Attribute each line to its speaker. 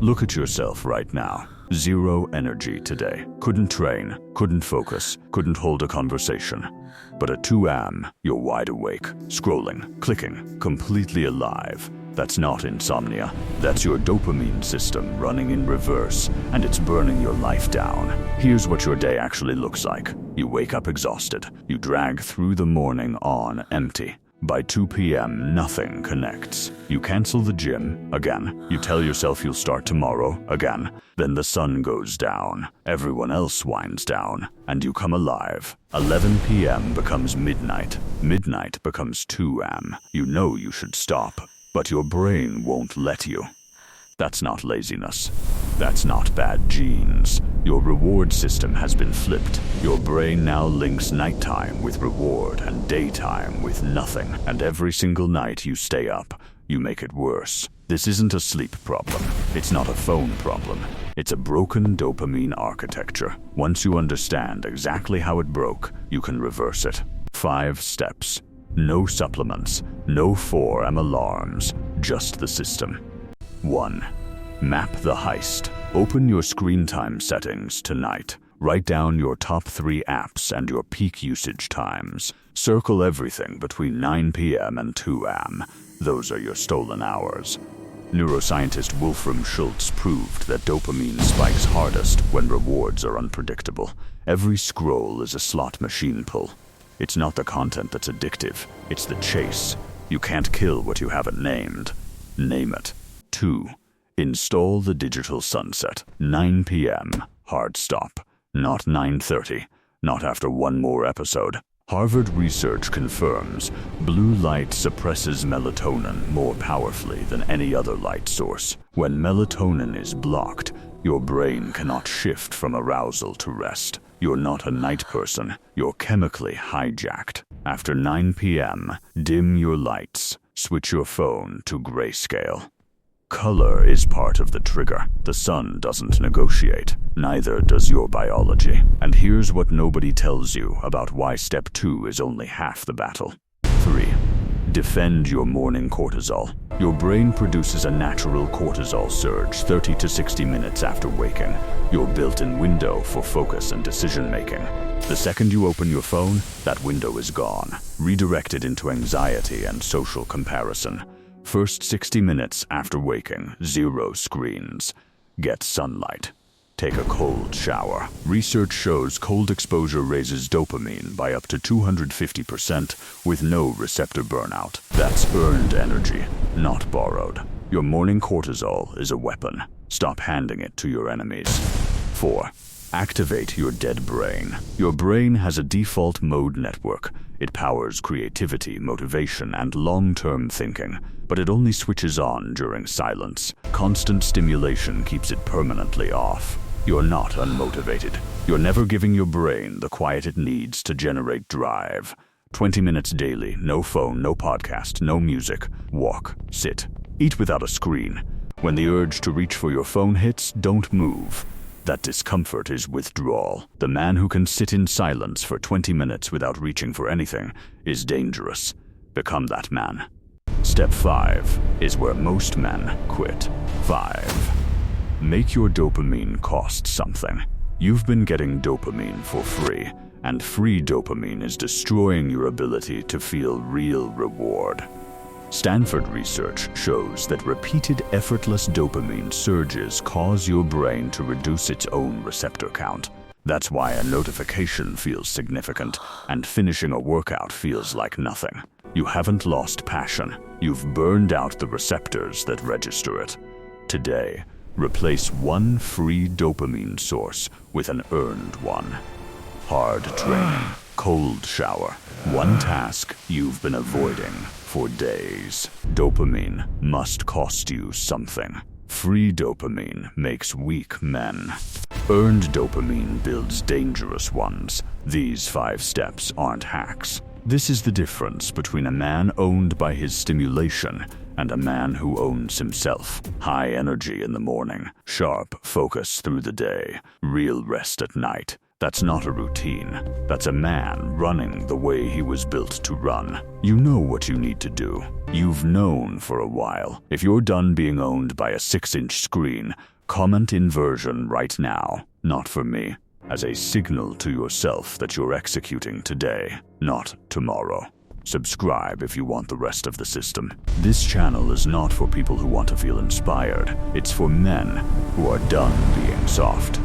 Speaker 1: Look at yourself right now. Zero energy today. Couldn't train, couldn't focus, couldn't hold a conversation. But at 2 a.m., you're wide awake, scrolling, clicking, completely alive. That's not insomnia. That's your dopamine system running in reverse, and it's burning your life down. Here's what your day actually looks like. You wake up exhausted. You drag through the morning on empty. By 2 p.m., nothing connects. You cancel the gym, again. You tell yourself you'll start tomorrow, again. Then the sun goes down. Everyone else winds down, and you come alive. 11 p.m. becomes midnight. Midnight becomes 2 a.m. You know you should stop, but your brain won't let you. That's not laziness. That's not bad genes. Your reward system has been flipped. Your brain now links nighttime with reward and daytime with nothing. And every single night you stay up, you make it worse. This isn't a sleep problem. It's not a phone problem. It's a broken dopamine architecture. Once you understand exactly how it broke, you can reverse it. 5 steps. No supplements. No 4 a.m. alarms. Just the system. 1. Map the heist. Open your screen time settings tonight. Write down your top 3 apps and your peak usage times. Circle everything between 9 p.m. and 2 a.m. Those are your stolen hours. Neuroscientist Wolfram Schultz proved that dopamine spikes hardest when rewards are unpredictable. Every scroll is a slot machine pull. It's not the content that's addictive, it's the chase. You can't kill what you haven't named. Name it. 2. Install the digital sunset. 9 p.m. Hard stop. Not 9:30. Not after one more episode. Harvard research confirms blue light suppresses melatonin more powerfully than any other light source. When melatonin is blocked, your brain cannot shift from arousal to rest. You're not a night person. You're chemically hijacked. After 9 p.m., dim your lights. Switch your phone to grayscale. Color is part of the trigger. The sun doesn't negotiate. Neither does your biology. And here's what nobody tells you about why step 2 is only half the battle. 3. Defend your morning cortisol. Your brain produces a natural cortisol surge 30 to 60 minutes after waking. Your built-in window for focus and decision-making. The second you open your phone, that window is gone, redirected into anxiety and social comparison. First 60 minutes after waking, 0 screens. Get sunlight. Take a cold shower. Research shows cold exposure raises dopamine by up to 250% with no receptor burnout. That's earned energy, not borrowed. Your morning cortisol is a weapon. Stop handing it to your enemies. 4. Activate your dead brain. Your brain has a default mode network. It powers creativity, motivation, and long-term thinking, but it only switches on during silence. Constant stimulation keeps it permanently off. You're not unmotivated. You're never giving your brain the quiet it needs to generate drive. 20 minutes daily, no phone, no podcast, no music. Walk, sit, eat without a screen. When the urge to reach for your phone hits, don't move. That discomfort is withdrawal. The man who can sit in silence for 20 minutes without reaching for anything is dangerous. Become that man. Step 5 is where most men quit. 5. Make your dopamine cost something. You've been getting dopamine for free, and free dopamine is destroying your ability to feel real reward. Stanford research shows that repeated effortless dopamine surges cause your brain to reduce its own receptor count. That's why a notification feels significant and finishing a workout feels like nothing. You haven't lost passion. You've burned out the receptors that register it. Today, replace one free dopamine source with an earned one. Hard training, cold shower, one task you've been avoiding for days. Dopamine must cost you something. Free dopamine makes weak men. Earned dopamine builds dangerous ones. These 5 steps aren't hacks. This is the difference between a man owned by his stimulation and a man who owns himself. High energy in the morning, sharp focus through the day, real rest at night. That's not a routine. That's a man running the way he was built to run. You know what you need to do. You've known for a while. If you're done being owned by a 6-inch screen, comment inversion right now, not for me, as a signal to yourself that you're executing today, not tomorrow. Subscribe if you want the rest of the system. This channel is not for people who want to feel inspired. It's for men who are done being soft.